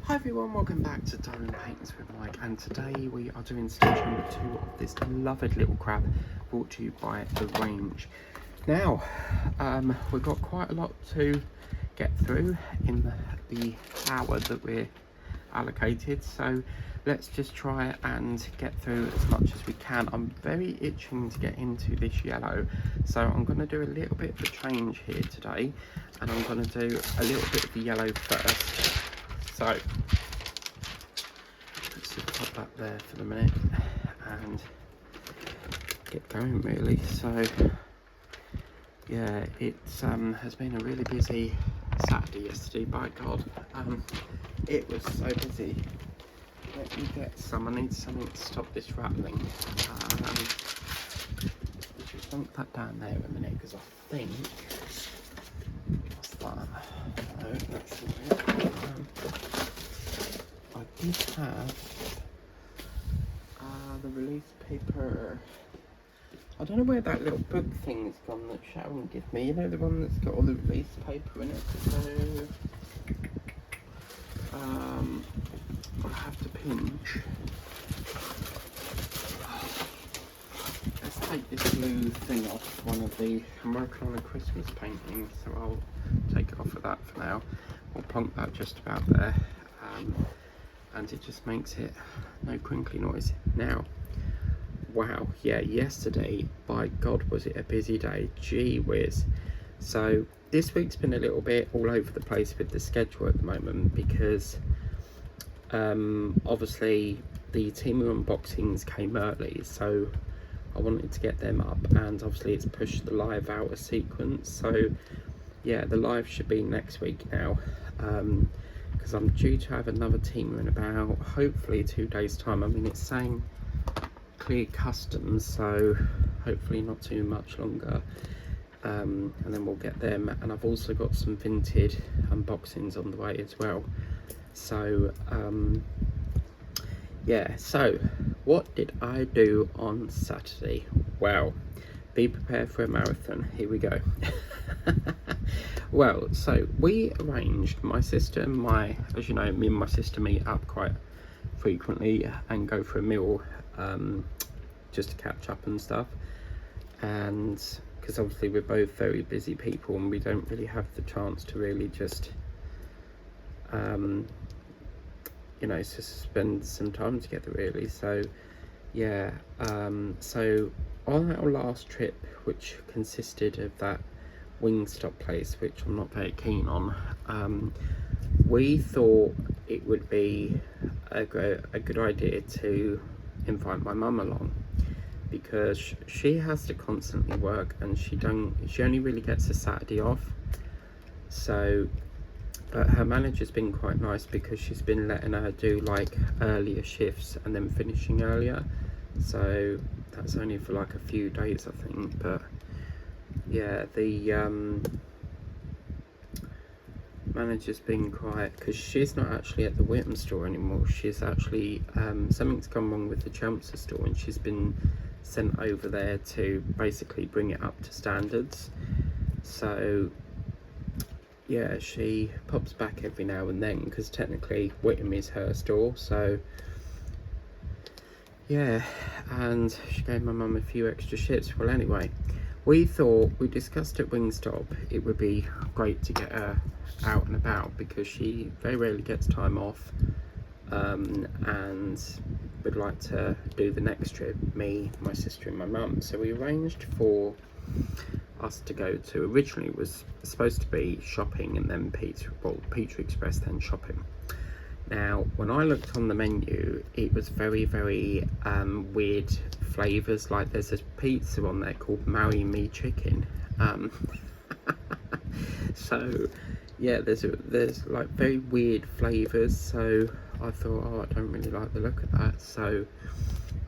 Hi everyone, welcome back to Diamond Paintings with Mike, and today we are doing stage number 2 of this beloved little crab brought to you by The Range. Now, we've got quite a lot to get through in the hour that we're allocated, so let's just try and get through as much as we can. I'm very itching to get into this yellow, so I'm going to do a little bit of a change here today, and I'm going to do a little bit of the yellow first. So let's just pop that there for the minute and get going really. So yeah, it has been a really busy Saturday yesterday, by God. It was so busy. Let me get some, I need something to stop this rattling. Just dump that down there a minute, because I think, what's that? No, that's not it. I did have the release paper. I don't know where that little book thing's gone that Sharon gave me. You know, the one that's got all the release paper in it. So I'll have to pinch. Let's take this blue thing off one of the. I'm working on a Christmas painting, so I'll take it off of that for now. I'll plonk that just about there. And it just makes it no crinkly noise. Now, wow, yeah, yesterday, by God, was it a busy day. Gee whiz. So this week's been a little bit all over the place with the schedule at the moment, because obviously the Temu unboxings came early, so I wanted to get them up, and obviously it's pushed the live out a sequence. So yeah, the live should be next week now, because I'm due to have another Temu in about hopefully 2 days time. I mean, it's saying clear customs, so hopefully not too much longer, and then we'll get them. And I've also got some Vinted unboxings on the way as well. So yeah, so what did I do on Saturday? Well, be prepared for a marathon. Here we go. Well, so we arranged, my sister and as you know, me and my sister meet up quite frequently and go for a meal, just to catch up and stuff. And because obviously we're both very busy people and we don't really have the chance to really just you know, to spend some time together really. So yeah, so on our last trip, which consisted of that Wingstop place, which I'm not very keen on, we thought it would be a good idea to invite my mum along, because she has to constantly work and she only really gets a Saturday off. So but her manager's been quite nice, because she's been letting her do like earlier shifts and then finishing earlier. So that's only for like a few days, I think. But yeah, the manager's been quiet, because she's not actually at the Whittam store anymore. She's actually something's gone wrong with the Chelmsford store, and she's been sent over there to basically bring it up to standards. So yeah, she pops back every now and then, because technically Whittam is her store. So yeah, and she gave my mum a few extra shifts. Well, anyway, we discussed at Wingstop it would be great to get her out and about, because she very rarely gets time off, and would like to do the next trip, me, my sister and my mum. So we arranged for us to go to, originally it was supposed to be shopping and then Pizza Express, then shopping. Now, when I looked on the menu, it was very, very weird flavours. Like, there's a pizza on there called Marry Me Chicken. So yeah, there's like very weird flavours. So I thought, oh, I don't really like the look of that. So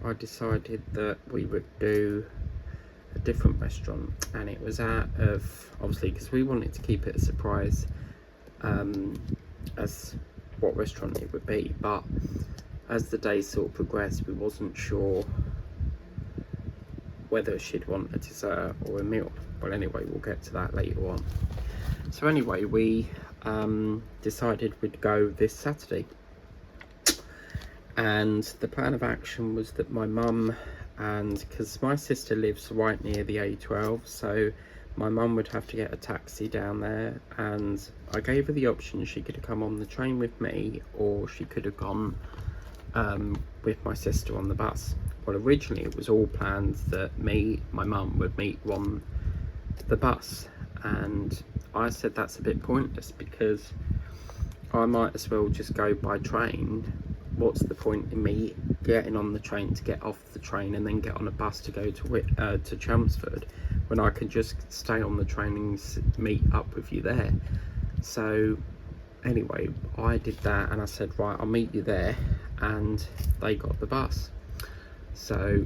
I decided that we would do a different restaurant, and it was out of, obviously, because we wanted to keep it a surprise as what restaurant it would be. But as the day sort of progressed, we wasn't sure whether she'd want a dessert or a meal. Well, anyway, we'll get to that later on. So anyway, we decided we'd go this Saturday. And the plan of action was that my mum, and because my sister lives right near the A12, so my mum would have to get a taxi down there, and I gave her the option. She could have come on the train with me, or she could have gone with my sister on the bus. Well, originally it was all planned that my mum would meet on the bus, and I said that's a bit pointless because I might as well just go by train. What's the point in me getting on the train to get off the train and then get on a bus to go to Chelmsford when I can just stay on the train and meet up with you there? So anyway, I did that, and I said, right, I'll meet you there, and they got the bus. So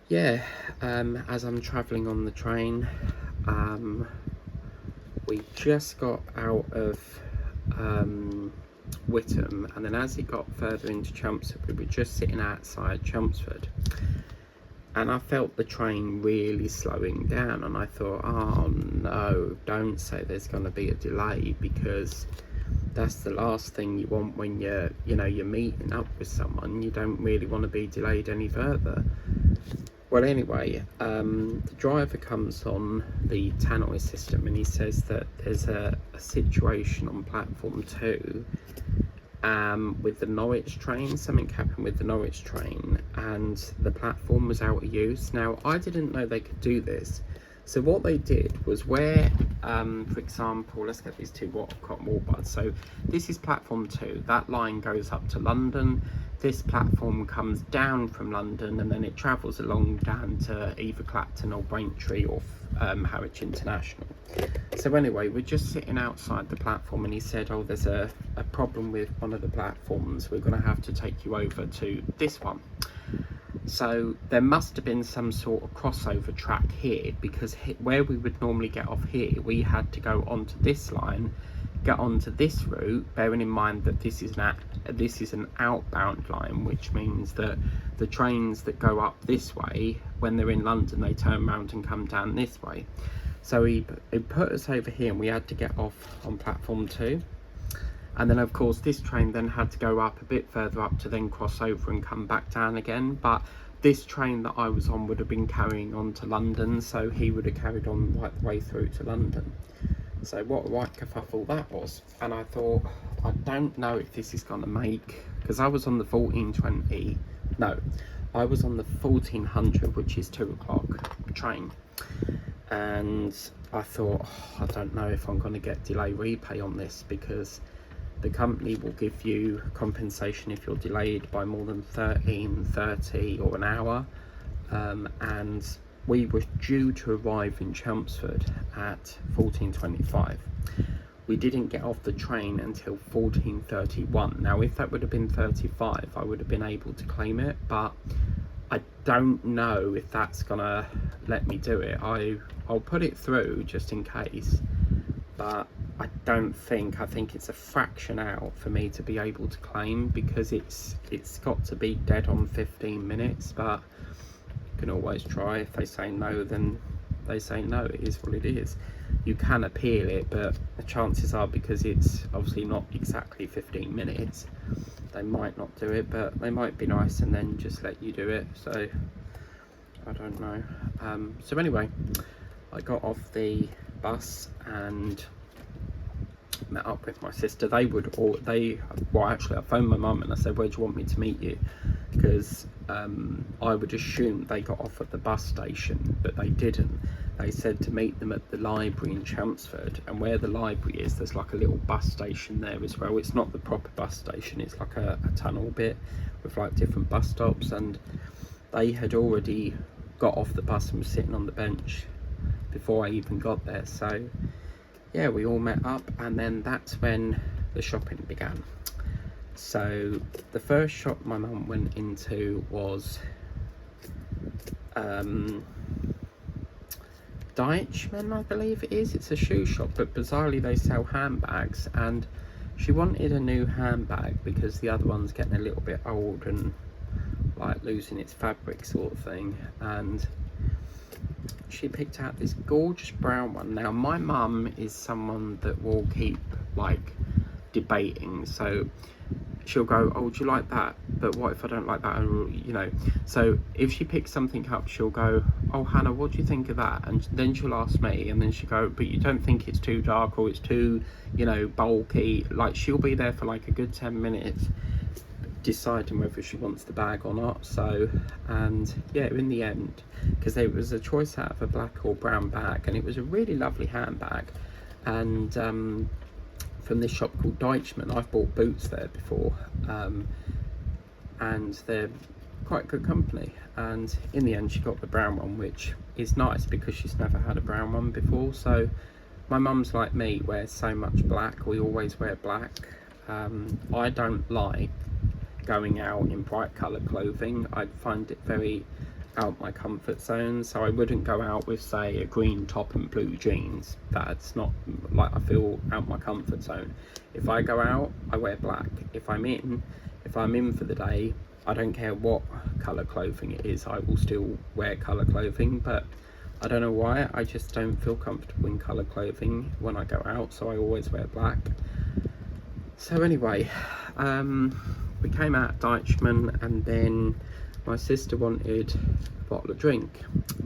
yeah, as I'm travelling on the train, we just got out of Witham, and then as it got further into Chelmsford, we were just sitting outside Chelmsford, and I felt the train really slowing down, and I thought, oh no, don't say there's going to be a delay, because that's the last thing you want when you're meeting up with someone. You don't really want to be delayed any further. Well, anyway, the driver comes on the tannoy system, and he says that there's a situation on platform 2 with the Norwich train. Something happened with the Norwich train, and the platform was out of use. Now, I didn't know they could do this. So what they did was where, for example, let's get these two cotton wool buds. So this is platform 2. That line goes up to London. This platform comes down from London, and then it travels along down to either Clapton or Braintree or Harwich International. So anyway, we're just sitting outside the platform, and he said, oh, there's a problem with one of the platforms. We're going to have to take you over to this one. So there must have been some sort of crossover track here, because where we would normally get off here, we had to go onto this line, get onto this route, bearing in mind that this is an outbound line, which means that the trains that go up this way, when they're in London, they turn around and come down this way. So he put us over here, and we had to get off on platform 2. And then of course this train then had to go up a bit further up to then cross over and come back down again. But this train that I was on would have been carrying on to London, so he would have carried on right the way through to London. So what a right kerfuffle that was. And I thought, I don't know if this is going to make, because I was on the 1420, no, I was on the 1400, which is 2 o'clock train. And I thought, I don't know if I'm going to get delay repay on this, because the company will give you compensation if you're delayed by more than 13:30 or an hour. And we were due to arrive in Chelmsford at 14:25. We didn't get off the train until 14:31. Now, if that would have been 35, I would have been able to claim it, but I don't know if that's gonna let me do it. I'll put it through just in case, but I think it's a fraction out for me to be able to claim, because it's got to be dead on 15 minutes, but you can always try. If they say no, then they say no. It is what it is. You can appeal it, but the chances are, because it's obviously not exactly 15 minutes, they might not do it, but they might be nice and then just let you do it. So I don't know. So anyway, I got off the bus and met up with my sister. Well, actually I phoned my mum and I said, where do you want me to meet you? Because I would assume they got off at the bus station, but they didn't. They said to meet them at the library in Chelmsford, and where the library is, there's like a little bus station there as well. It's not the proper bus station, it's like a tunnel bit with like different bus stops, and they had already got off the bus and were sitting on the bench before I even got there. So yeah, we all met up, and then that's when the shopping began. So the first shop my mum went into was Deichmann, I believe it is. It's a shoe shop, but bizarrely they sell handbags, and she wanted a new handbag because the other one's getting a little bit old and like losing its fabric sort of thing, and she picked out this gorgeous brown one. Now, my mum is someone that will keep like debating, so she'll go, oh, do you like that? But what if I don't like that? And, you know, so if she picks something up, she'll go, oh, Hannah, what do you think of that? And then she'll ask me, and then she'll go, but you don't think it's too dark or it's too, you know, bulky? Like, she'll be there for like a good 10 minutes deciding whether she wants the bag or not. So, and yeah, in the end, because there was a choice out of a black or brown bag, and it was a really lovely handbag, and from this shop called Deichmann. I've bought boots there before, and they're quite a good company. And in the end, she got the brown one, which is nice because she's never had a brown one before. So my mum's like me, wears so much black. We always wear black. I don't like going out in bright colour clothing. I find it very out my comfort zone, so I wouldn't go out with, say, a green top and blue jeans. That's not, like, I feel out my comfort zone. If I go out, I wear black. If I'm in for the day, I don't care what colour clothing it is, I will still wear colour clothing. But I don't know why, I just don't feel comfortable in colour clothing when I go out, so I always wear black. So anyway, we came out Deichmann, and then my sister wanted a bottle of drink,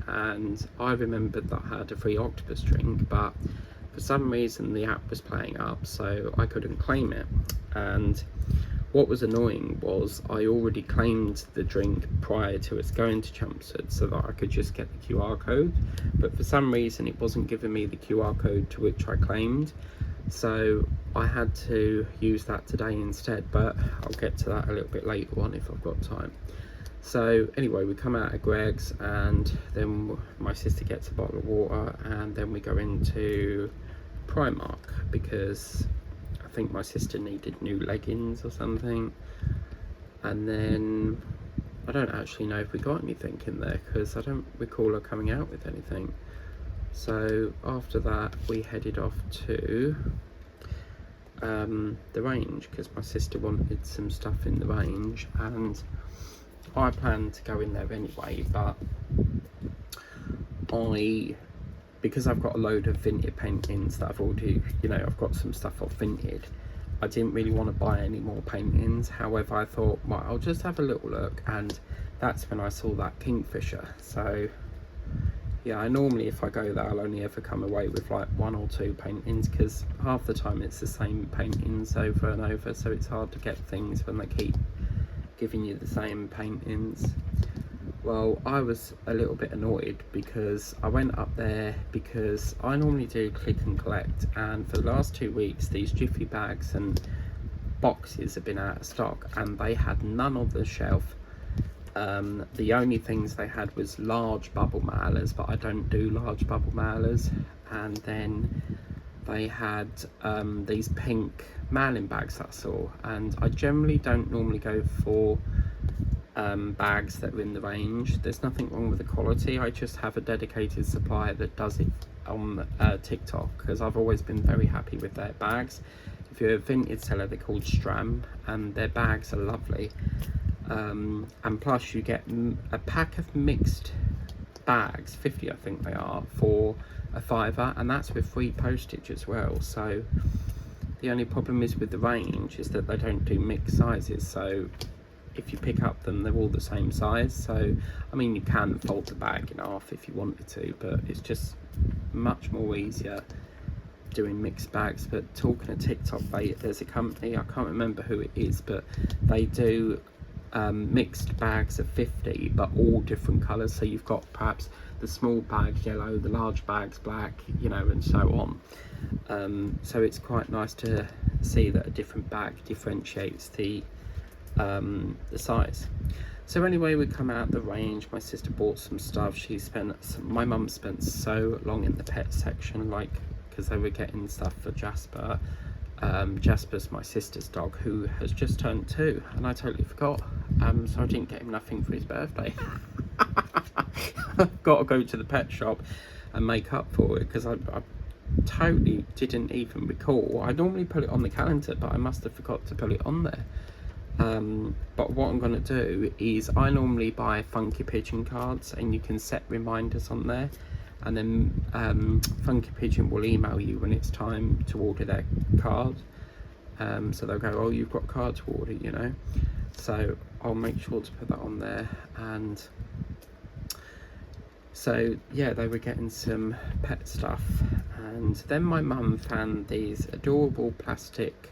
and I remembered that I had a free octopus drink, but for some reason the app was playing up, so I couldn't claim it. And what was annoying was I already claimed the drink prior to us going to Chelmsford, so that I could just get the QR code, but for some reason it wasn't giving me the QR code to which I claimed, so I had to use that today instead. But I'll get to that a little bit later on if I've got time. So anyway, we come out of Greggs, and then my sister gets a bottle of water, and then we go into Primark because I think my sister needed new leggings or something. And then I don't actually know if we got anything in there because I don't recall her coming out with anything. So after that we headed off to the Range because my sister wanted some stuff in the Range, and I planned to go in there anyway, but because I've got a load of Vinted paintings that I've already, you know, I've got some stuff off Vinted, I didn't really want to buy any more paintings. However, I thought, well, I'll just have a little look, and that's when I saw that Kingfisher. So yeah, I normally, if I go there, I'll only ever come away with like 1 or 2 paintings, because half the time it's the same paintings over and over, so it's hard to get things when they keep giving you the same paintings. Well, I was a little bit annoyed because I went up there because I normally do click and collect, and for the last 2 weeks these Jiffy bags and boxes have been out of stock, and they had none on the shelf. The only things they had was large bubble mailers, but I don't do large bubble mailers. And then they had these pink mailing bags that I saw, and I generally don't normally go for bags that are in the Range. There's nothing wrong with the quality, I just have a dedicated supplier that does it on TikTok, because I've always been very happy with their bags. If you're a Vinted seller, they're called Stram, and their bags are lovely. And plus you get a pack of mixed bags, 50 I think they are, for a £5, and that's with free postage as well. So the only problem is with the Range is that they don't do mixed sizes, so if you pick up them, they're all the same size. So I mean, you can fold the bag in half if you wanted to, but it's just much more easier doing mixed bags. But talking of TikTok, there's a company, I can't remember who it is, but they do mixed bags of 50, but all different colours. So you've got perhaps the small bags yellow, the large bags black, you know, and so on. So it's quite nice to see that a different bag differentiates the size. So anyway, we come out the Range. My sister bought some stuff. My mum spent so long in the pet section, like, because they were getting stuff for Jasper. Jasper's my sister's dog, who has just turned 2, and I totally forgot, so I didn't get him nothing for his birthday. I've got to go to the pet shop and make up for it, because I totally didn't even recall. I normally put it on the calendar, but I must have forgot to put it on there. But what I'm going to do is, I normally buy Funky Pigeon cards, and you can set reminders on there, and then Funky Pigeon will email you when it's time to order their card. So they'll go, oh, you've got a card to order, you know. So I'll make sure to put that on there. And so yeah, they were getting some pet stuff, and then my mum found these adorable plastic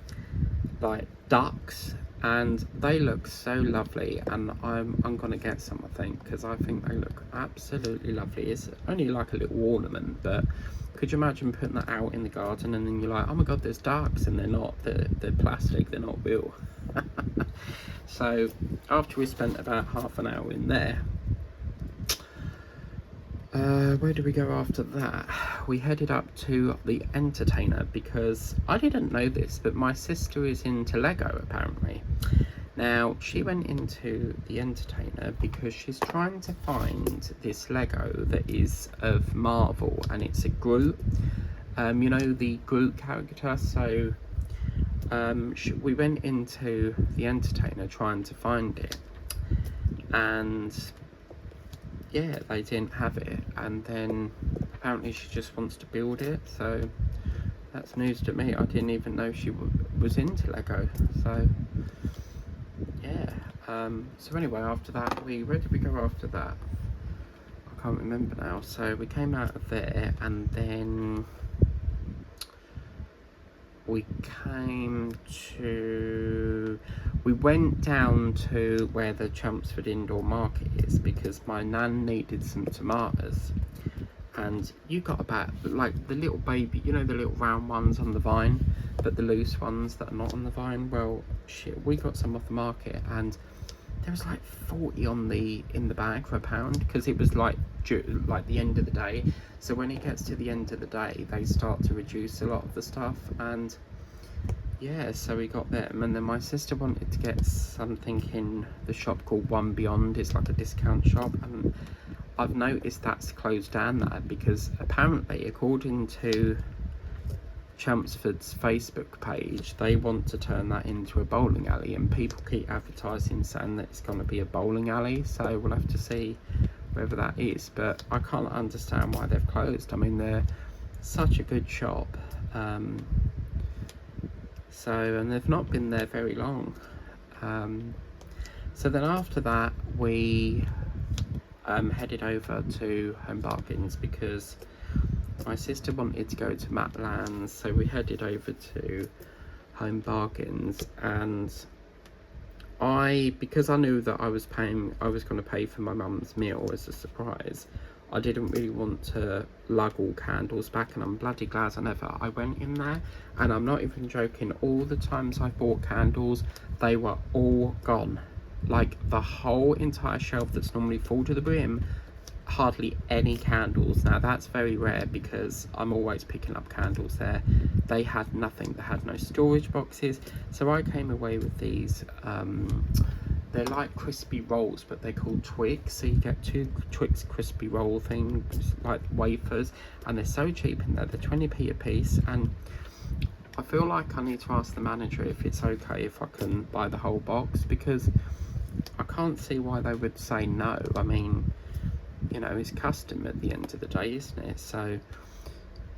like ducks, and they look so lovely, and I'm gonna get some, I think, because I think they look absolutely lovely. It's only like a little ornament, but could you imagine putting that out in the garden and then you're like, oh my god, there's ducks, and they're not, they're plastic, they're not real. So after we spent about half an hour in there, where did we go after that? We headed up to the Entertainer, because I didn't know this, but my sister is into Lego apparently. Now, she went into the Entertainer because she's trying to find this Lego that is of Marvel, and it's a Groot. You know, the Groot character. So we went into the Entertainer trying to find it, and yeah, they didn't have it, and then apparently she just wants to build it, so that's news to me. I didn't even know she was into Lego. So yeah, so anyway, after that, where did we go after that? I can't remember now. So we came out of there, and then we went down to where the Chelmsford Indoor Market is, because my nan needed some tomatoes, and you got about, like, the little baby, you know, the little round ones on the vine, but the loose ones that are not on the vine. Well, shit, we got some off the market, and there was like 40 in the bag for £1, because it was like the end of the day. So when it gets to the end of the day, they start to reduce a lot of the stuff, and yeah, so we got them. And then my sister wanted to get something in the shop called One Beyond. It's like a discount shop, and I've noticed that's closed down there, because apparently, according to Chelmsford's Facebook page, they want to turn that into a bowling alley, and people keep advertising saying that it's going to be a bowling alley. So we'll have to see whether that is, but I can't understand why they've closed. I mean, they're such a good shop. And they've not been there very long. So then after that, we headed over to Home Bargains, because my sister wanted to go to Matlands. So we headed over to Home Bargains, and because I knew that I was going to pay for my mum's meal as a surprise, I didn't really want to lug all candles back, and I'm bloody glad I went in there. And I'm not even joking, all the times I bought candles, they were all gone. Like, the whole entire shelf that's normally full to the brim, hardly any candles. Now that's very rare, because I'm always picking up candles there. They had nothing. They had no storage boxes. So I came away with these, they're like crispy rolls, but they're called Twix. So you get 2 Twix crispy roll things, like wafers, and they're so cheap in there. They're 20p a piece, and I feel like I need to ask the manager if it's okay if I can buy the whole box, because I can't see why they would say no. I mean, you know, it's custom at the end of the day, isn't it? So,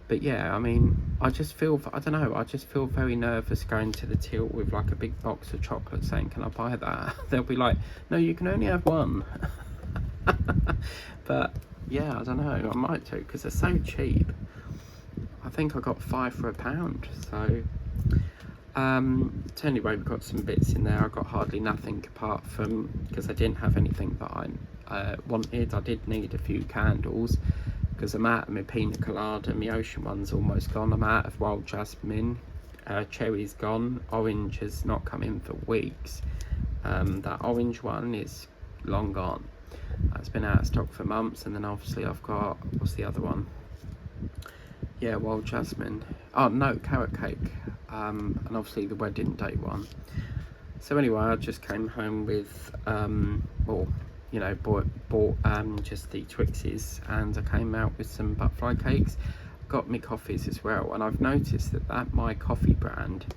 but yeah, I mean, I just feel very nervous going to the till with like a big box of chocolate saying, can I buy that? They'll be like, no, you can only have one. But yeah, I don't know, I might do, because they're so cheap. I think I got 5 for £1. So so anyway, we've got some bits in there. I got hardly nothing, apart from, because I didn't have anything that I wanted. I did need a few candles, because I'm out of my pina colada. My ocean one's almost gone. I'm out of wild jasmine. Cherry's gone. Orange has not come in for weeks. That orange one is long gone. That's been out of stock for months. And then obviously I've got, what's the other one? Yeah, wild jasmine. Oh no, carrot cake. And obviously the wedding day one. So anyway, I just came home with bought just the Twixes, and I came out with some butterfly cakes. Got me coffees as well, and I've noticed that my coffee brand,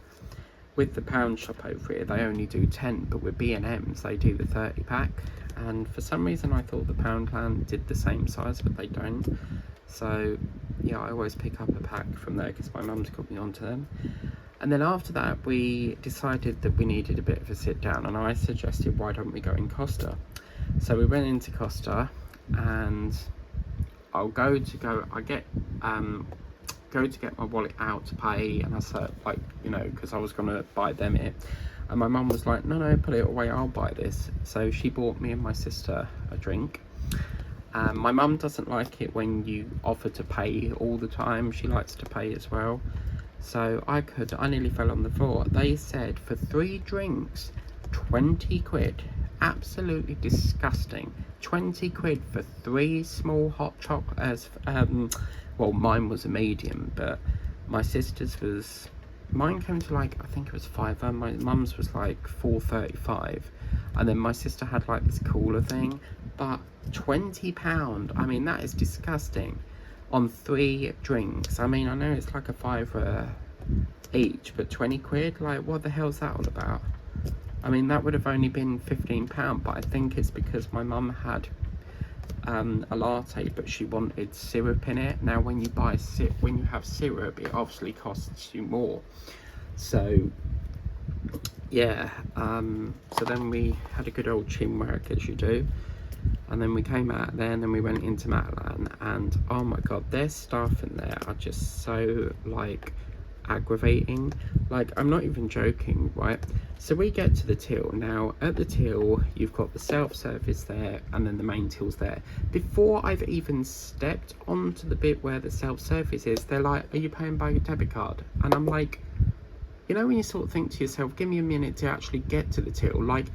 with the pound shop over here, they only do 10, but with B&M's they do the 30 pack. And for some reason I thought the Poundland did the same size, but they don't. So yeah, I always pick up a pack from there, because my mum's got me onto them. And then after that, we decided that we needed a bit of a sit down, and I suggested, why don't we go in Costa? So we went into Costa, and I go to get my wallet out to pay, and I said, like, you know, because I was gonna buy them it, and my mum was like, no, put it away, I'll buy this. So she bought me and my sister a drink. My mum doesn't like it when you offer to pay all the time. She likes to pay as well. So I nearly fell on the floor. They said for 3 drinks, 20 quid. Absolutely disgusting. 20 quid for 3 small hot chocolates. Well, mine was a medium, but my sister's was, mine came to like, I think it was £5, my mum's was like £4.35, and then my sister had like this cooler thing. But £20, I mean, that is disgusting on 3 drinks. I mean, I know it's like a £5 each, but 20 quid, like, what the hell's that all about? I mean, that would have only been £15, but I think it's because my mum had a latte, but she wanted syrup in it. Now when you have syrup, it obviously costs you more. So yeah, so then we had a good old chinwag, as you do, and then we came out there, and then we went into Matalan, and oh my god, their staff in there are just so like aggravating. Like, I'm not even joking, right? So we get to the till. Now at the till, you've got the self-service there, and then the main till's there. Before I've even stepped onto the bit where the self-service is, they're like, are you paying by your debit card? And I'm like, you know, when you sort of think to yourself, give me a minute to actually get to the till. Like,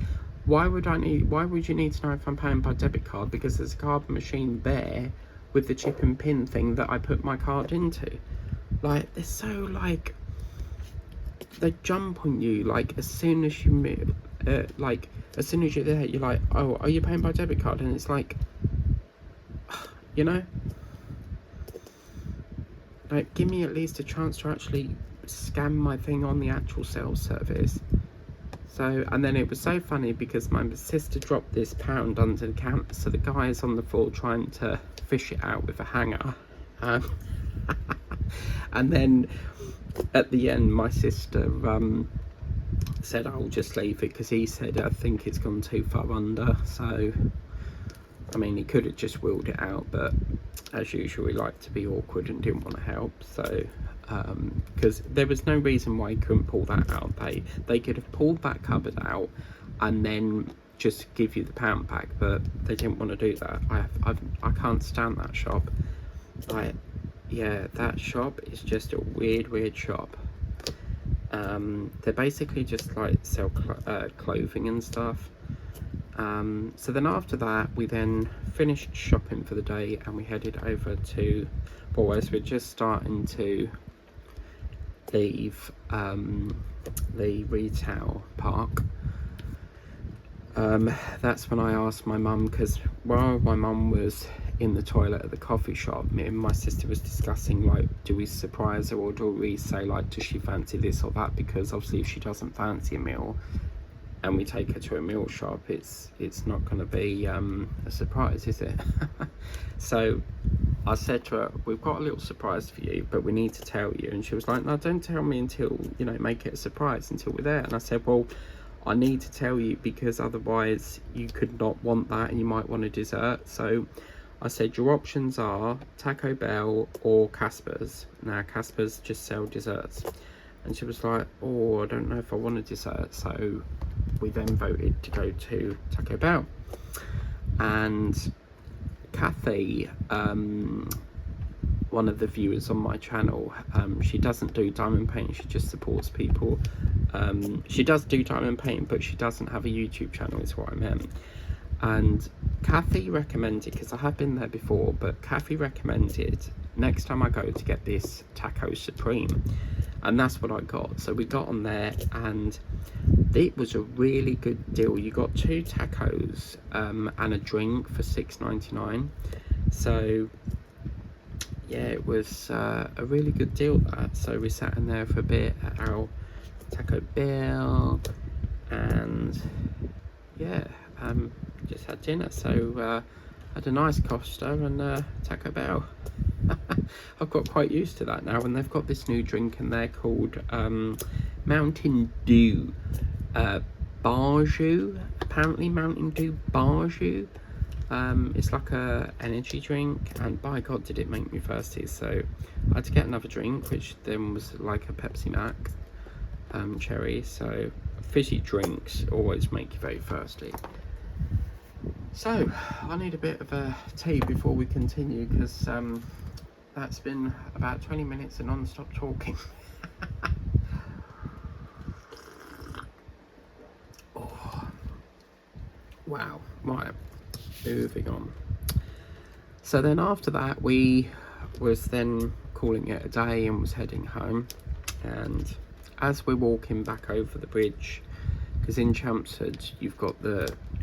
why would you need to know if I'm paying by debit card? Because there's a card machine there with the chip and pin thing that I put my card into. Like, they're so like, they jump on you like as soon as you move, like as soon as you're there, you're like, oh, are you paying by debit card? And it's like, you know, like, give me at least a chance to actually scan my thing on the actual self-service. So, and then it was so funny because my sister dropped this pound under the counter, so the guy is on the floor trying to fish it out with a hanger. And then at the end, my sister said, I'll just leave it, because he said, I think it's gone too far under. So, I mean, he could have just wheeled it out, but as usual, he liked to be awkward and didn't want to help. So, because there was no reason why he couldn't pull that out. They could have pulled that cupboard out and then just give you the pound back, but they didn't want to do that. I can't stand that shop. Like, yeah, that shop is just a weird shop. They're basically just like sell clothing and stuff. So then after that, we then finished shopping for the day, and we headed over to, well, as we're just starting to leave the retail park, that's when I asked my mum, because while my mum was in the toilet at the coffee shop, me and my sister was discussing, like, do we surprise her, or do we say, like, does she fancy this or that? Because obviously if she doesn't fancy a meal and we take her to a meal shop, it's not going to be a surprise, is it? So I said to her, we've got a little surprise for you, but we need to tell you. And she was like, no, don't tell me until, you know, make it a surprise until we're there. And I said, well, I need to tell you because otherwise you could not want that, and you might want a dessert. So I said, your options are Taco Bell or Casper's. Now, Casper's just sell desserts. And she was like, oh, I don't know if I want a dessert. So we then voted to go to Taco Bell. And Kathy, one of the viewers on my channel, she doesn't do diamond painting, she just supports people. She does do diamond painting, but she doesn't have a YouTube channel, is what I meant. And Kathy recommended, because I have been there before, but Kathy recommended next time I go to get this Taco Supreme, and that's what I got. So we got on there, and it was a really good deal. You got 2 tacos and a drink for $6.99. So yeah, it was a really good deal, that. So we sat in there for a bit at our Taco Bell, and yeah, just had dinner. So had a nice Costa and Taco Bell. I've got quite used to that now, and they've got this new drink in there called Mountain Dew Barju. Apparently, Mountain Dew Barju. It's like a energy drink, and by God, did it make me thirsty. So I had to get another drink, which then was like a Pepsi Max cherry. So fizzy drinks always make you very thirsty. So I need a bit of a tea before we continue, because that's been about 20 minutes of non-stop talking. Oh, wow. Right, moving on. So then after that, we was then calling it a day and was heading home. And as we're walking back over the bridge, because in Chelmsford you've got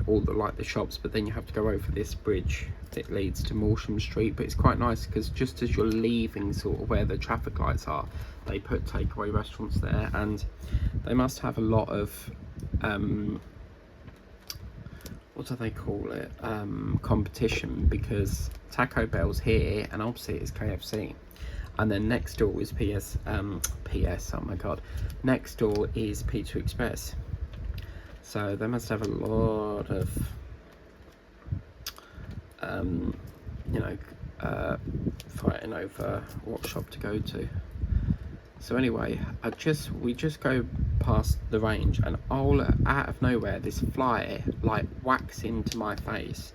all the shops, but then you have to go over this bridge that leads to Morsham Street. But it's quite nice because just as you're leaving sort of where the traffic lights are, they put takeaway restaurants there, and they must have a lot of what do they call it, competition, because Taco Bell's here and opposite is KFC, and then next door is oh my god, next door is Pizza Express. So they must have a lot of fighting over what shop to go to. So anyway, we just go past the range, and all out of nowhere this fly like whacks into my face,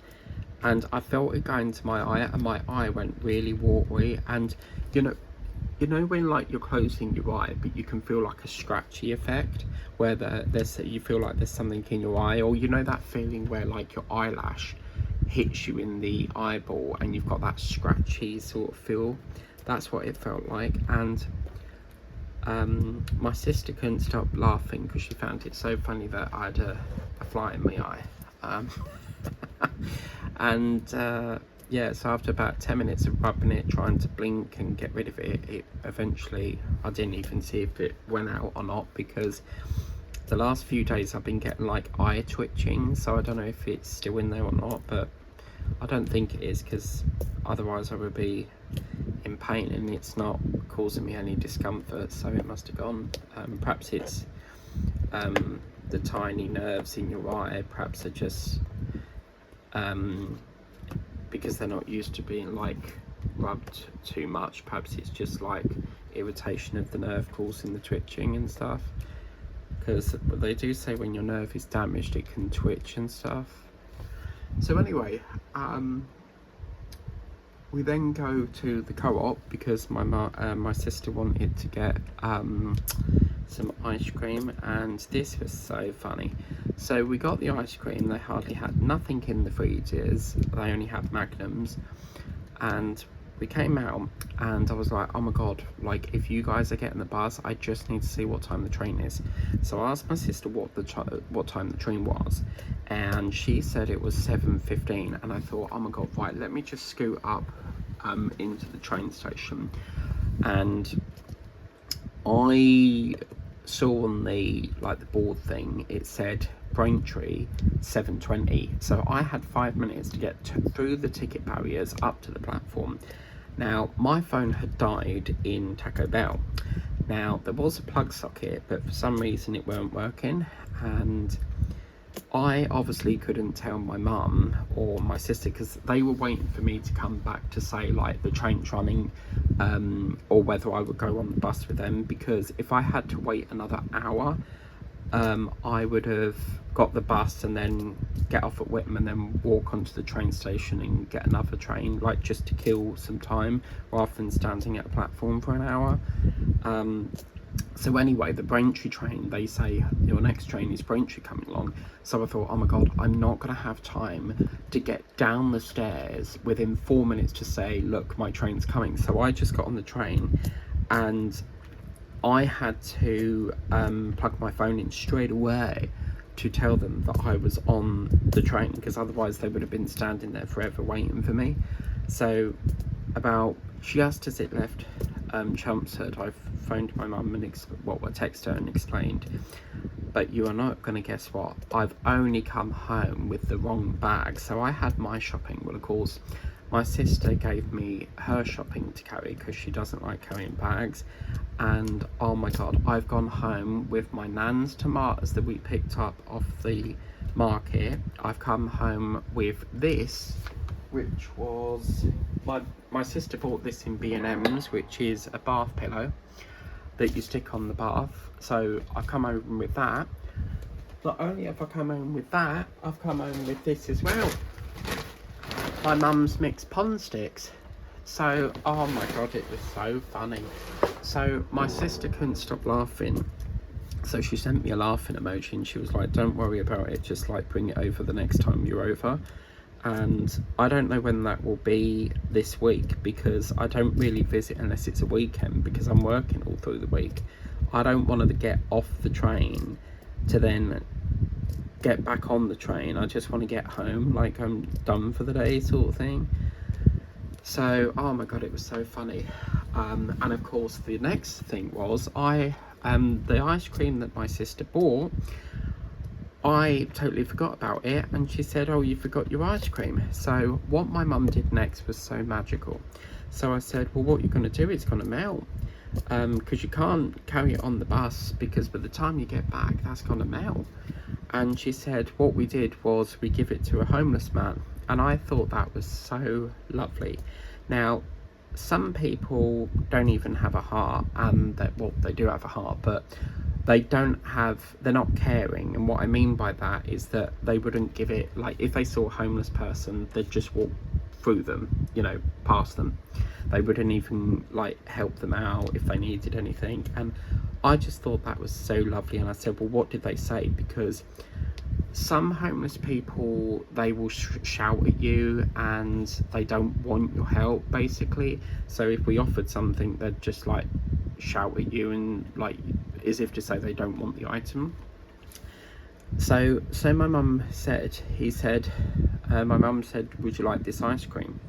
and I felt it go into my eye, and my eye went really watery. And you know when like you're closing your eye but you can feel like a scratchy effect where you feel like there's something in your eye, or you know that feeling where like your eyelash hits you in the eyeball and you've got that scratchy sort of feel. That's what it felt like. And my sister couldn't stop laughing because she found it so funny that I had a fly in my eye. And yeah, so after about 10 minutes of rubbing it, trying to blink and get rid of it, it eventually, I didn't even see if it went out or not, because the last few days I've been getting like eye twitching, so I don't know if it's still in there or not, but I don't think it is, because otherwise I would be in pain, and it's not causing me any discomfort, so it must have gone. Perhaps it's the tiny nerves in your eye, perhaps are just because they're not used to being like rubbed too much, perhaps it's just like irritation of the nerve causing the twitching and stuff, because they do say when your nerve is damaged it can twitch and stuff. So anyway, we then go to the Co-op because my sister wanted to get some ice cream, and this was so funny. So we got the ice cream, they hardly had nothing in the freezers, they only had Magnums, and we came out and I was like, oh my god, like if you guys are getting the bus, I just need to see what time the train is. So I asked my sister what time the train was, and she said it was 7:15, and I thought, oh my god, right, let me just scoot up into the train station, and I saw on the board thing, it said Braintree 7:20, so I had 5 minutes to get through the ticket barriers up to the platform. Now my phone had died in Taco Bell. Now there was a plug socket, but for some reason it weren't working, and I obviously couldn't tell my mum or my sister because they were waiting for me to come back to say like the train's running, or whether I would go on the bus with them, because if I had to wait another hour, I would have got the bus and then get off at Whittam and then walk onto the train station and get another train, like just to kill some time rather than standing at a platform for an hour. So anyway, the Braintree train, they say your next train is Braintree coming along. So I thought, oh my god, I'm not going to have time to get down the stairs within 4 minutes to say, look, my train's coming. So I just got on the train, and I had to plug my phone in straight away to tell them that I was on the train, because otherwise they would have been standing there forever waiting for me. So about just as it left Chelmsford, I phoned my mum and I texted her and explained, but you are not going to guess what, I've only come home with the wrong bag. So I had my shopping, well of course my sister gave me her shopping to carry because she doesn't like carrying bags. And oh my god, I've gone home with my nan's tomatoes that we picked up off the market. I've come home with this, which was my sister bought this in B&M's, which is a bath pillow that you stick on the bath. So I've come home with that. Not only have I come home with that, I've come home with this as well. My mum's mixed pond sticks. So, oh my god, it was so funny. So my sister couldn't stop laughing. So she sent me a laughing emoji and she was like, don't worry about it, just like bring it over the next time you're over. And I don't know when that will be this week, because I don't really visit unless it's a weekend, because I'm working all through the week. I don't want to get off the train to then get back on the train. I just want to get home, like I'm done for the day sort of thing. So oh my god, it was so funny. And of course the next thing was the ice cream that my sister bought, I totally forgot about it, and she said, oh, you forgot your ice cream. So what my mum did next was so magical. So I said, well, what you're going to do, it's going to melt, because you can't carry it on the bus, because by the time you get back that's going to melt. And she said what we did was we give it to a homeless man. And I thought that was so lovely. Now, some people don't even have a heart, and well, they do have a heart, but they're not caring. And what I mean by that is that they wouldn't give it, like if they saw a homeless person, they'd just walk through them, you know, past them. They wouldn't even like help them out if they needed anything. And I just thought that was so lovely. And I said, well, what did they say? Because some homeless people, they will shout at you and they don't want your help, basically. So if we offered something, they'd just like shout at you and like as if to say they don't want the item. So my mum said, my mum said, would you like this ice cream?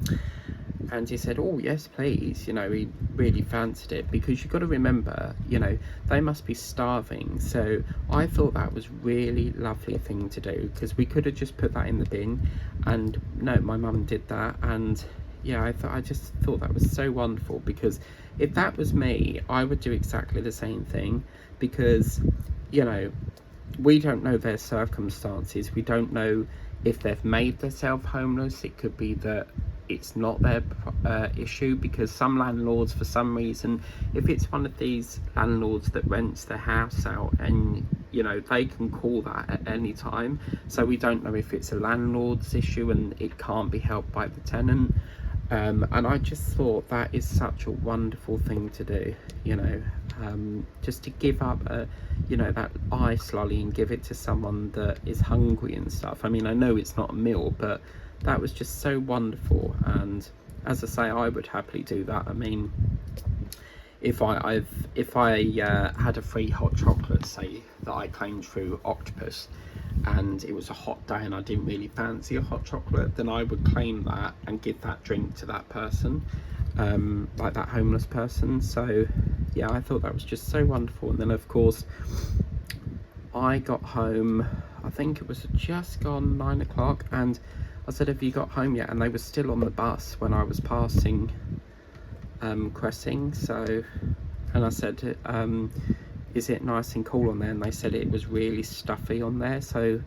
And he said, oh yes please. You know, he really fancied it, because you've got to remember, you know, they must be starving. So I thought that was really lovely thing to do, because we could have just put that in the bin, and no, my mum did that. And yeah, I just thought that was so wonderful, because if that was me, I would do exactly the same thing. Because, you know, we don't know their circumstances, we don't know if they've made themselves homeless. It could be that it's not their issue, because some landlords, for some reason, if it's one of these landlords that rents their house out, and you know, they can call that at any time. So we don't know if it's a landlord's issue and it can't be helped by the tenant. And I just thought that is such a wonderful thing to do, you know, just to give up you know, that ice lolly and give it to someone that is hungry and stuff. I mean, I know it's not a meal, but that was just so wonderful. And as I say, I would happily do that. I mean, if I had a free hot chocolate, say, that I claimed through Octopus, and it was a hot day and I didn't really fancy a hot chocolate, then I would claim that and give that drink to that person, like that homeless person. So yeah, I thought that was just so wonderful. And then of course I got home, I think it was just gone 9 o'clock, and I said, have you got home yet? And they were still on the bus when I was passing Cressing. So, and I said, is it nice and cool on there? And they said it was really stuffy on there. So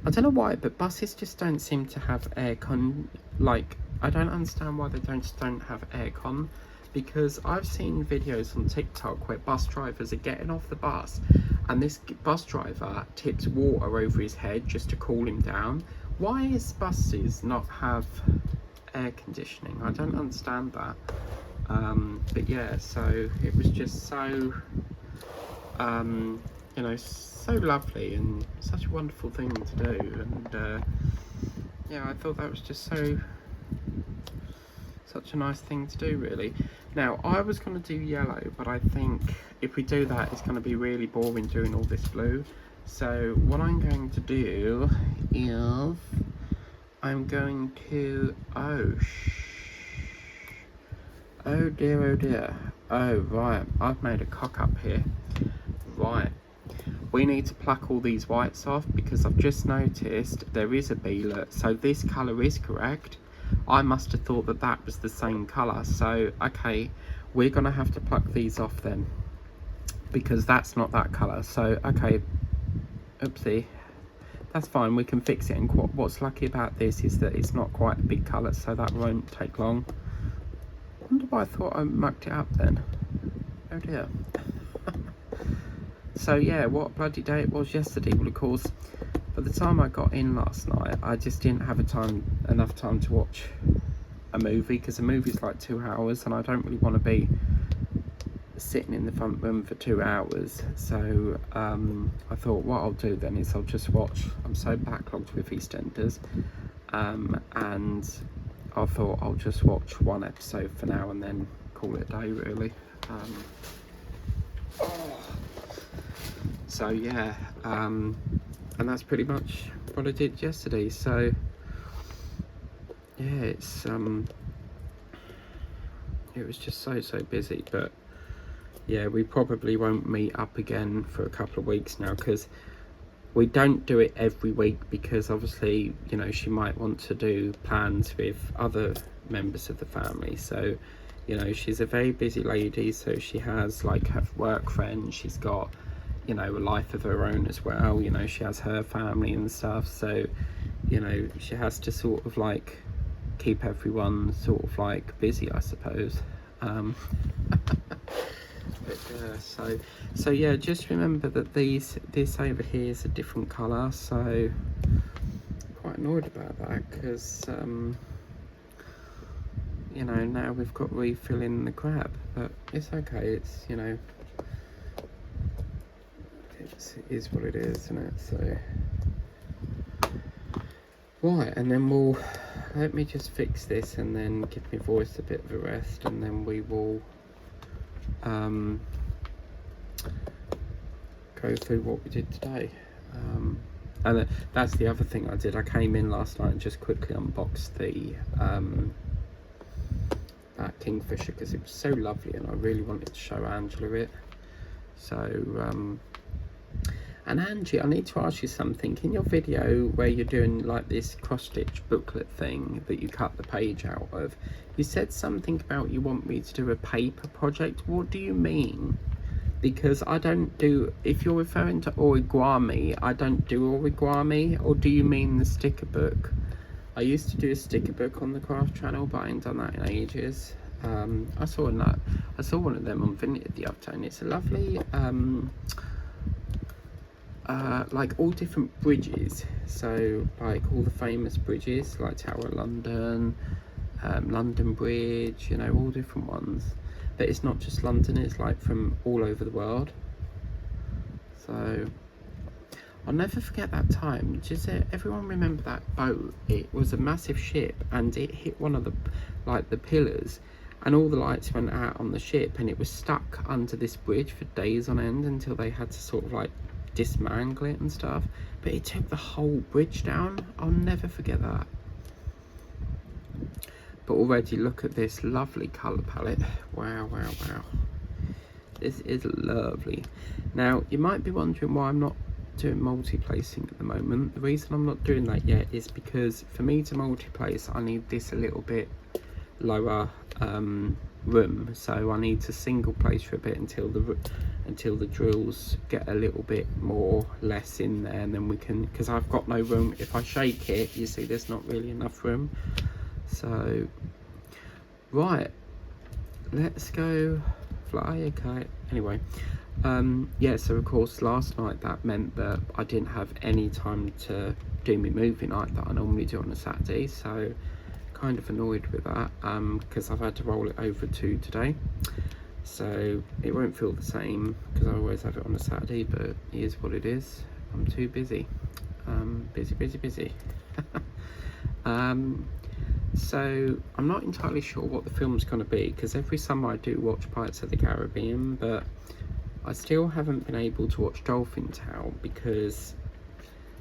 I don't know why, but buses just don't seem to have aircon. Like, I don't understand why they don't have aircon, because I've seen videos on TikTok where bus drivers are getting off the bus and this bus driver tips water over his head just to cool him down. Why is buses not have air conditioning? I don't understand that. But yeah, so it was just so you know, so lovely and such a wonderful thing to do. And yeah, I thought that was just such a nice thing to do, really. Now, I was going to do yellow, but I think if we do that, it's going to be really boring doing all this blue. So what I'm going to do is I'm going to, oh dear, oh right, I've made a cock up here. Right, we need to pluck all these whites off, because I've just noticed there is a beelet. So this colour is correct. I must have thought that that was the same colour. So okay, we're gonna have to pluck these off then, because that's not that colour. So okay, oopsie, that's fine, we can fix it. And what's lucky about this is that it's not quite a big colour, so that won't take long. I wonder why I thought I mucked it up then. Oh dear. So yeah, what bloody day it was yesterday. Well, of course, by the time I got in last night, I just didn't have enough time to watch a movie, because a movie's like 2 hours and I don't really want to be sitting in the front room for 2 hours. So I thought what I'll do then is I'll just watch, I'm so backlogged with EastEnders, and I thought I'll just watch one episode for now and then call it a day, really. So yeah, and that's pretty much what I did yesterday. So yeah, it's it was just so busy. But yeah, we probably won't meet up again for a couple of weeks now, because we don't do it every week, because obviously, you know, she might want to do plans with other members of the family. So, you know, she's a very busy lady, so she has like her work friends, she's got, you know, a life of her own as well. You know, she has her family and stuff, so, you know, she has to sort of like keep everyone sort of like busy, I suppose. But so yeah, just remember that this over here is a different colour, so quite annoyed about that, because you know, now we've got refilling the crab, but it's okay. It's, you know, it is what it is, isn't it? So right, and then we'll, let me just fix this and then give my voice a bit of a rest, and then we will go through what we did today. And that's the other thing I did. I came in last night and just quickly unboxed the that kingfisher, because it was so lovely and I really wanted to show Angela it. So and Angie, I need to ask you something. In your video where you're doing like this cross-stitch booklet thing that you cut the page out of, you said something about you want me to do a paper project. What do you mean? Because I don't do, if you're referring to origami, I don't do origami. Or do you mean the sticker book? I used to do a sticker book on the craft channel, but I ain't done that in ages. I saw one of them on Vinted the other day, and it's a lovely like all different bridges, so like all the famous bridges like Tower of London, London Bridge, you know, all different ones. But it's not just London, it's like from all over the world. So I'll never forget that time. Does everyone remember that boat? It was a massive ship and it hit one of the, like, the pillars, and all the lights went out on the ship, and it was stuck under this bridge for days on end until they had to sort of like dismantle it and stuff. But it took the whole bridge down. I'll never forget that. But already look at this lovely colour palette. Wow. This is lovely. Now you might be wondering why I'm not doing multi-placing at the moment. The reason I'm not doing that yet is because for me to multi-place, I need this a little bit lower room, so I need to single place for a bit until the drills get a little bit less in there, and then we can, because I've got no room. If I shake it, you see there's not really enough room. So right, let's go fly a kite. Anyway, yeah, so of course last night that meant that I didn't have any time to do my movie night that I normally do on a Saturday, so kind of annoyed with that, because I've had to roll it over to today, so it won't feel the same because I always have it on a Saturday, but it is what it is. I'm too busy. Busy. So I'm not entirely sure what the film's going to be, because every summer I do watch Pirates of the Caribbean, but I still haven't been able to watch Dolphin Town because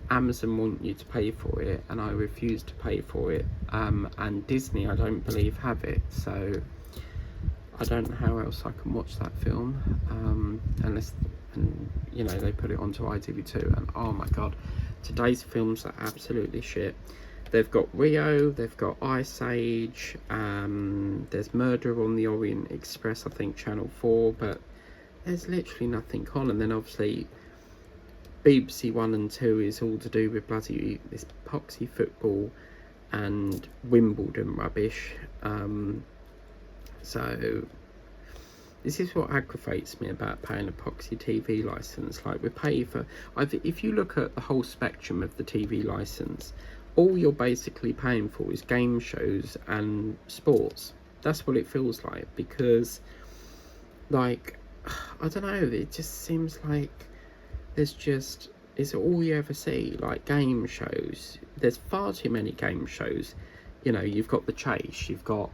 Amazon want you to pay for it and I refuse to pay for it, and Disney I don't believe have it, so I don't know how else I can watch that film, unless, you know, they put it onto ITV2, and oh my god, today's films are absolutely shit. they've got Rio, they've got Ice Age, there's Murder on the Orient Express, I think Channel 4, but there's literally nothing on. And then obviously BBC 1 and 2 is all to do with bloody this poxy football and Wimbledon rubbish. So this is what aggravates me about paying a poxy TV license. Like, we pay for, if you look at the whole spectrum of the TV license, all you're basically paying for is game shows and sports. That's what it feels like, because, like, I don't know, it just seems like there's just, it's all you ever see, like game shows. There's far too many game shows. You know, you've got The Chase, you've got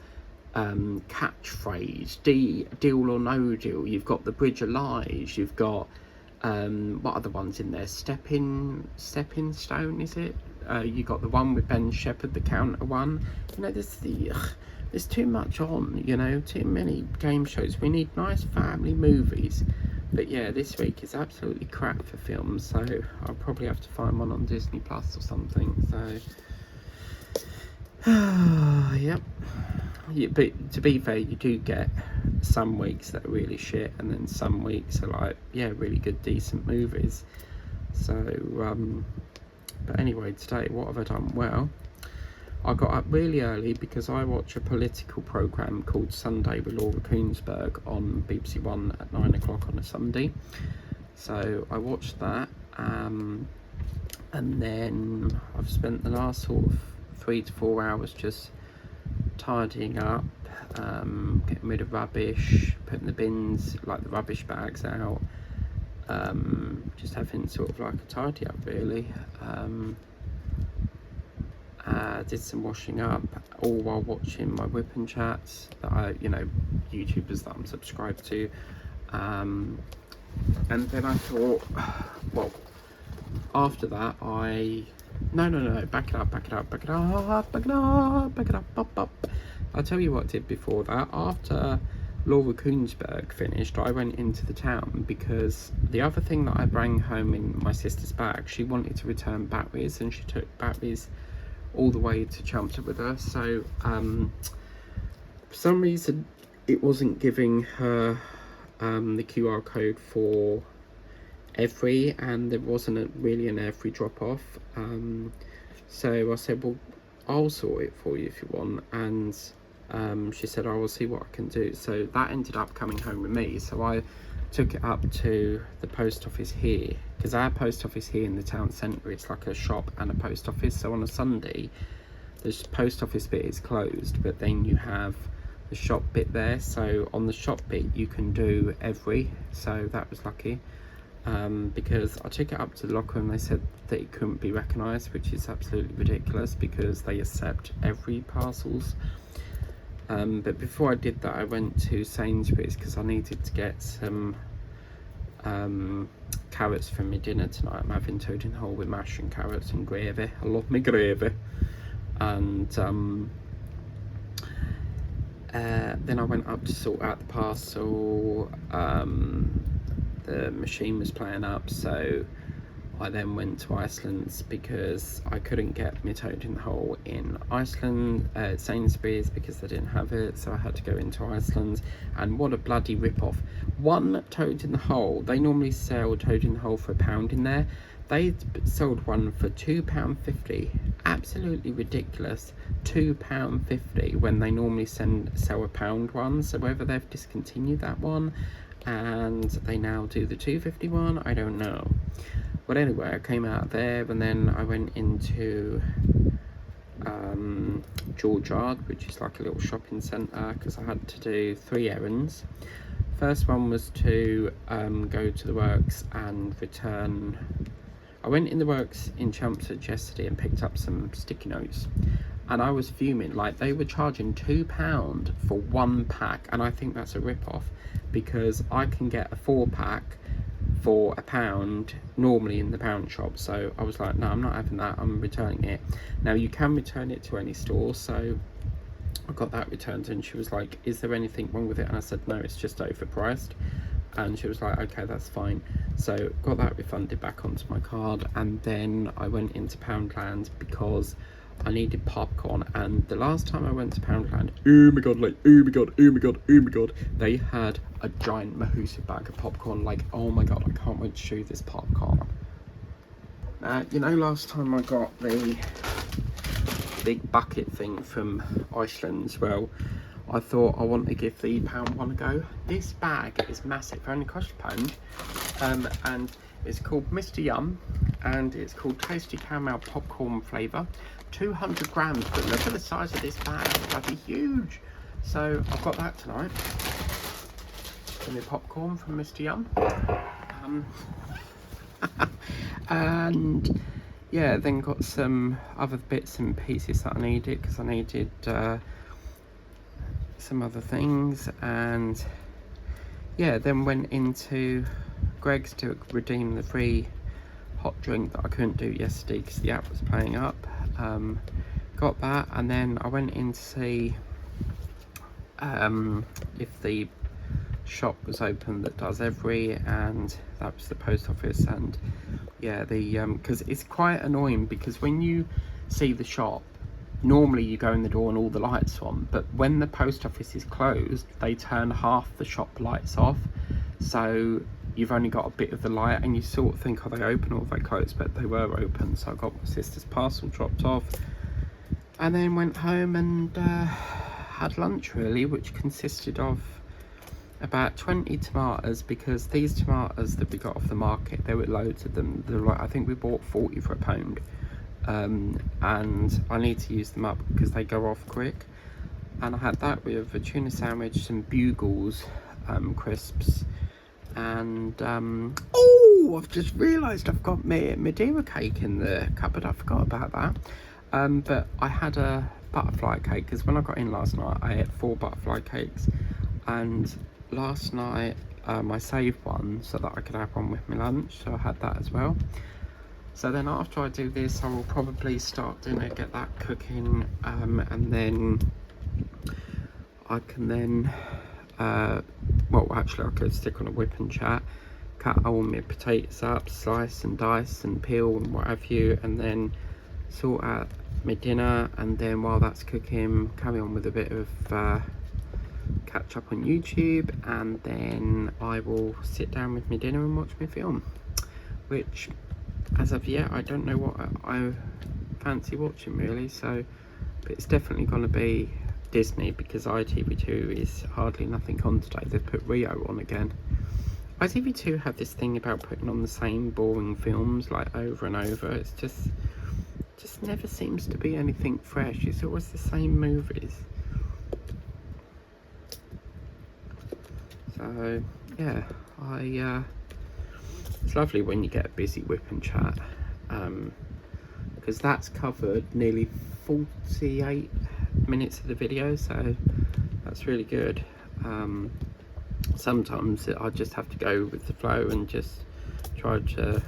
Catchphrase, Deal or No Deal, you've got The Bridge of Lies, you've got what other ones in there? Stepping Stone, is it? You got the one with Ben Shepherd, the counter one. You know, there's too much on, you know, too many game shows. We need nice family movies. But yeah, this week is absolutely crap for films, so I'll probably have to find one on Disney Plus or something. So yep. Yeah, but to be fair, you do get some weeks that are really shit, and then some weeks are like, yeah, really good, decent movies. So but anyway, today, what have I done? Well, I got up really early because I watch a political programme called Sunday with Laura Kuenssberg on BBC One at 9 o'clock on a Sunday. So I watched that, and then I've spent the last sort of 3 to 4 hours just tidying up, getting rid of rubbish, putting the bins, like the rubbish bags out, just having sort of like a tidy up really. Did some washing up, all while watching my Whipping Chats that I, you know, YouTubers that I'm subscribed to. And then I thought, well, after that no, back it up. I'll tell you what I did before that. After Laura Kuenssberg finished, I went into the town because the other thing that I brought home in my sister's bag, she wanted to return batteries, and she took batteries all the way to Chelmsford with her. So for some reason it wasn't giving her the QR code for Every, and there wasn't really an Every drop off. So I said, well, I'll sort it for you if you want, and she said, I will see what I can do. So that ended up coming home with me. So I took it up to the post office here, because our post office here in the town centre, it's like a shop and a post office. So on a Sunday, the post office bit is closed, but then you have the shop bit there. So on the shop bit you can do Every, so that was lucky. Because I took it up to the locker and they said that it couldn't be recognised, which is absolutely ridiculous because they accept Every parcels. But before I did that, I went to Sainsbury's because I needed to get some carrots for my dinner tonight. I'm having toad in the hole with mash and carrots and gravy. I love my gravy. And then I went up to sort out the parcel. The machine was playing up, so I then went to Iceland's because I couldn't get my toad in the hole in Iceland at Sainsbury's because they didn't have it, so I had to go into Iceland's. And what a bloody rip-off. One toad in the hole, they normally sell toad in the hole for £1 in there. They sold one for £2.50. Absolutely ridiculous. £2.50 when they normally sell £1 one. So whether they've discontinued that one and they now do the £2.50 one, I don't know. But anyway, I came out there and then I went into George Yard, which is like a little shopping centre, because I had to do 3 errands. First one was to go to the works and return. I went in the works in Chelmsford yesterday and picked up some sticky notes, and I was fuming. Like, they were charging £2 for 1 pack, and I think that's a rip-off because I can get a 4-pack for £1 normally in the pound shop. So I was like, no, I'm not having that, I'm returning it. Now you can return it to any store, so I got that returned, and she was like, is there anything wrong with it? And I said, no, it's just overpriced. And she was like, okay, that's fine. So got that refunded back onto my card, and then I went into Poundland because I needed popcorn, and the last time I went to Poundland, oh my god, like, oh my god, oh my god, oh my god, they had a giant massive bag of popcorn. Like, oh my god, I can't wait to show you this popcorn. You know, last time I got the big bucket thing from Iceland, well, I thought I want to give the pound one a go. This bag is massive, it only costs £1, and it's called Mr. Yum, and it's called Tasty Caramel Popcorn Flavour. 200 grams, but look at the size of this bag, it's bloody huge. So I've got that tonight. Some popcorn from Mr. Yum. And yeah, then got some other bits and pieces that I needed, because I needed some other things, and yeah, then went into Greggs to redeem the free hot drink that I couldn't do yesterday because the app was playing up. Got that, and then I went in to see if the shop was open that does Every, and that was the post office. And yeah, the because it's quite annoying, because when you see the shop, normally you go in the door and all the lights are on, but when the post office is closed, they turn half the shop lights off, so you've only got a bit of the light, and you sort of think, are they open or are they closed? But they were open. So I got my sister's parcel dropped off, and then went home and had lunch, really, which consisted of about 20 tomatoes, because these tomatoes that we got off the market, there were loads of them. I think we bought 40 for £1, and I need to use them up because they go off quick. And I had that with a tuna sandwich, some Bugles crisps, and oh, I've just realised I've got my Madeira cake in the cupboard. I forgot about that. But I had a butterfly cake, because when I got in last night I ate 4 butterfly cakes, and last night I saved one so that I could have one with my lunch, so I had that as well. So then after I do this, I will probably start dinner, get that cooking, and then I can then well, actually I could stick on a whip and chat, cut all my potatoes up, slice and dice and peel and what have you, and then sort out my dinner, and then while that's cooking, carry on with a bit of catch up on YouTube, and then I will sit down with my dinner and watch my film, which as of yet I don't know what I fancy watching, really. So, but it's definitely going to be Disney, because ITV2 is hardly nothing on today. They've put Rio on again. ITV2 have this thing about putting on the same boring films like over and over. It's just never seems to be anything fresh. It's always the same movies. So yeah, it's lovely when you get a busy whip and chat, because that's covered nearly 48 minutes of the video, so that's really good. Sometimes I just have to go with the flow and just try to,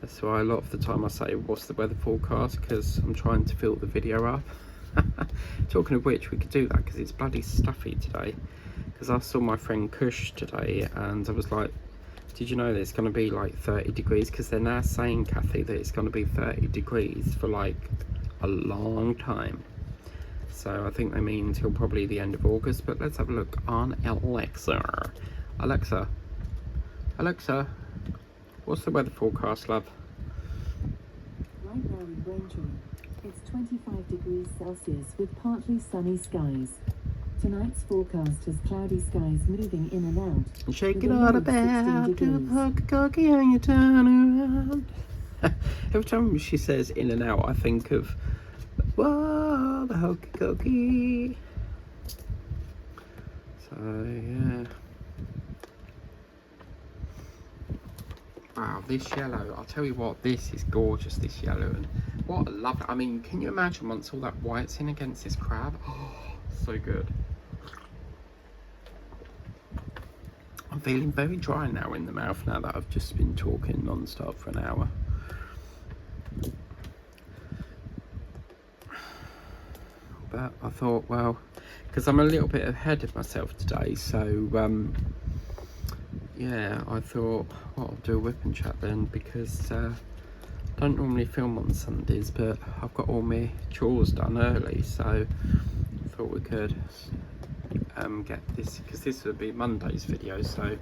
that's why a lot of the time I say what's the weather forecast, because I'm trying to fill the video up. Talking of which, we could do that because it's bloody stuffy today, because I saw my friend Kush today and I was like, did you know that it's going to be like 30 degrees? Because they're now saying, Kathy, that it's going to be 30 degrees for like a long time. So I think they mean until probably the end of August. But let's have a look on Alexa. Alexa, what's the weather forecast, love? Right now in Braintree, it's 25 degrees Celsius with partly sunny skies. Tonight's forecast has cloudy skies moving in and out. And shake it all about, do the hokey cokey and you turn around. Every time she says in and out, I think of, whoa, the hokey cokey. So yeah. Wow, this yellow, I'll tell you what, this is gorgeous, this yellow. And what a lovely, I mean, can you imagine once all that white's in against this crab? Oh, so good. I'm feeling very dry now in the mouth now that I've just been talking non-stop for an hour. But I thought, well, because I'm a little bit ahead of myself today, so yeah, I thought, well, I'll do a whip and chat then, because don't normally film on Sundays, but I've got all my chores done early, so I thought we could get this, because this would be Monday's video, so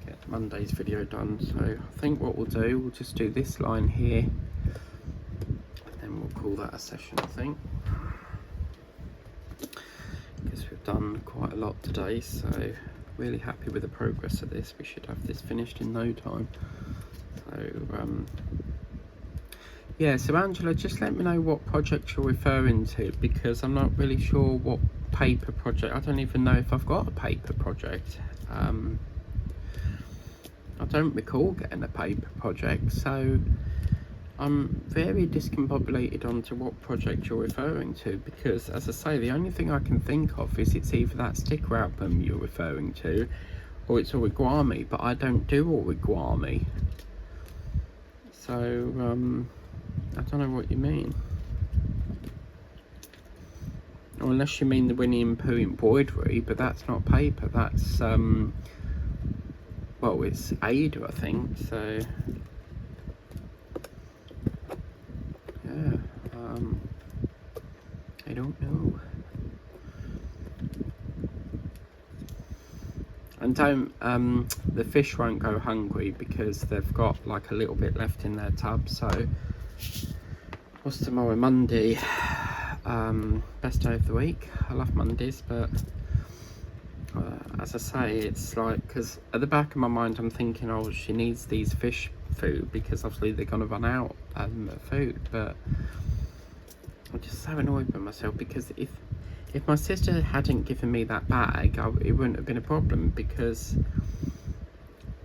get Monday's video done. So I think what we'll do, we'll just do this line here, and then we'll call that a session, I think, because we've done quite a lot today. So really happy with the progress of this. We should have this finished in no time. So yeah, so Angela, just let me know what project you're referring to, because I'm not really sure what paper project. I don't even know if I've got a paper project. I don't recall getting a paper project, so I'm very discombobulated onto what project you're referring to, because as I say, the only thing I can think of is it's either that sticker album you're referring to, or it's origami, but I don't do origami. So I don't know what you mean. Or unless you mean the Winnie and Pooh embroidery, but that's not paper, that's well, it's Ada, I think. So yeah, I don't know. And don't, the fish won't go hungry because they've got like a little bit left in their tub. So what's tomorrow? Monday. Best day of the week. I love Mondays, but as I say, it's like, because at the back of my mind I'm thinking, oh, she needs these fish food because obviously they're going to run out of food. But I'm just so annoyed with myself, because if my sister hadn't given me that bag, it wouldn't have been a problem, because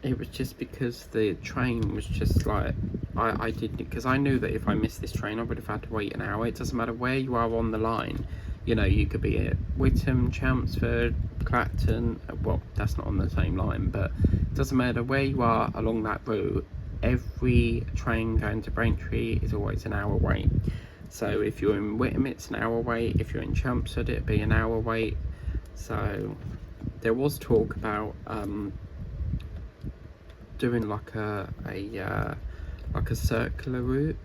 it was just because the train was just like, I didn't, because I knew that if I missed this train I would have had to wait an hour. It doesn't matter where you are on the line, you know, you could be at Witham, Chelmsford, Clacton, well, that's not on the same line, but it doesn't matter where you are along that route, every train going to Braintree is always an hour wait. So if you're in Witham, it's an hour wait. If you're in Chelmsford, it'd be an hour wait. So there was talk about doing like a circular route.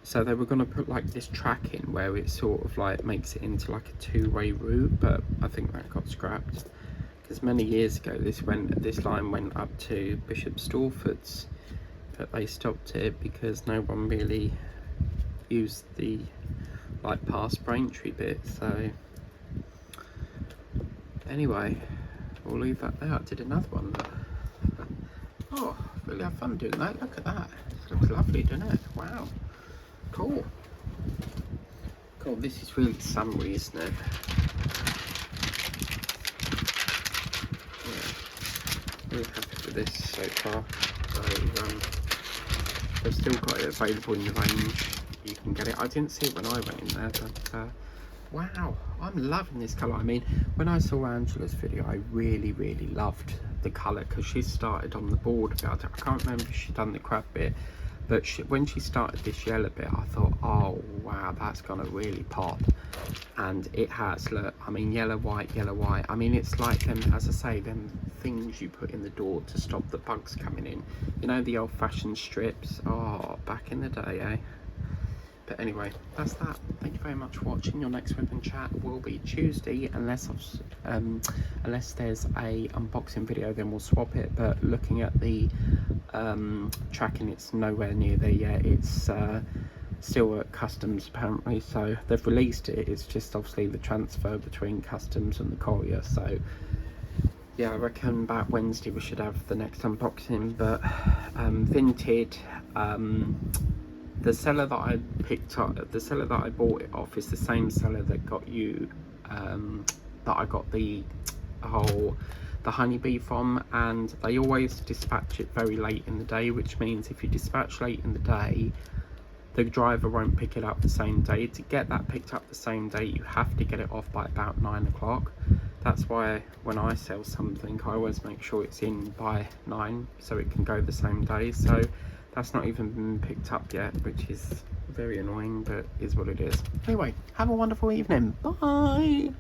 So they were going to put like this track in where it sort of like makes it into like a two-way route, but I think that got scrapped, because many years ago this line went up to Bishop Stortford's, but they stopped it because no one really used the like past Braintree bit. So anyway, we'll leave that there. I did another one. Oh, really had fun doing that. Look at that. It looks lovely, doesn't it? Wow. Cool. Cool. This is really summery, isn't it? Yeah. Really happy with this so far. So they've still got it available in the range. You can get it. I didn't see it when I went in there, but wow, I'm loving this colour. I mean, when I saw Angela's video, I really loved the colour, because she started on the board about it. I can't remember if she'd done the crab bit, but when she started this yellow bit, I thought, oh wow, that's gonna really pop. And it has. Look, I mean, yellow, white. I mean, it's like them, as I say, them things you put in the door to stop the bugs coming in. You know, the old-fashioned strips. Oh, back in the day, eh? But anyway, that's that. Thank you very much for watching. Your next Whip and Chat will be Tuesday, unless there's a unboxing video, then we'll swap it. But looking at the tracking, it's nowhere near there yet. It's still at customs apparently, so they've released it. It's just obviously the transfer between customs and the courier. So yeah, I reckon about Wednesday we should have the next unboxing. But Vinted, the seller that I picked up, the seller that I bought it off, is the same seller that got you, that I got the honeybee from, and they always dispatch it very late in the day, which means if you dispatch late in the day, the driver won't pick it up the same day. To get that picked up the same day, you have to get it off by about 9 o'clock. That's why when I sell something, I always make sure it's in by 9 so it can go the same day. So that's not even been picked up yet, which is very annoying, but is what it is. Anyway, have a wonderful evening. Bye.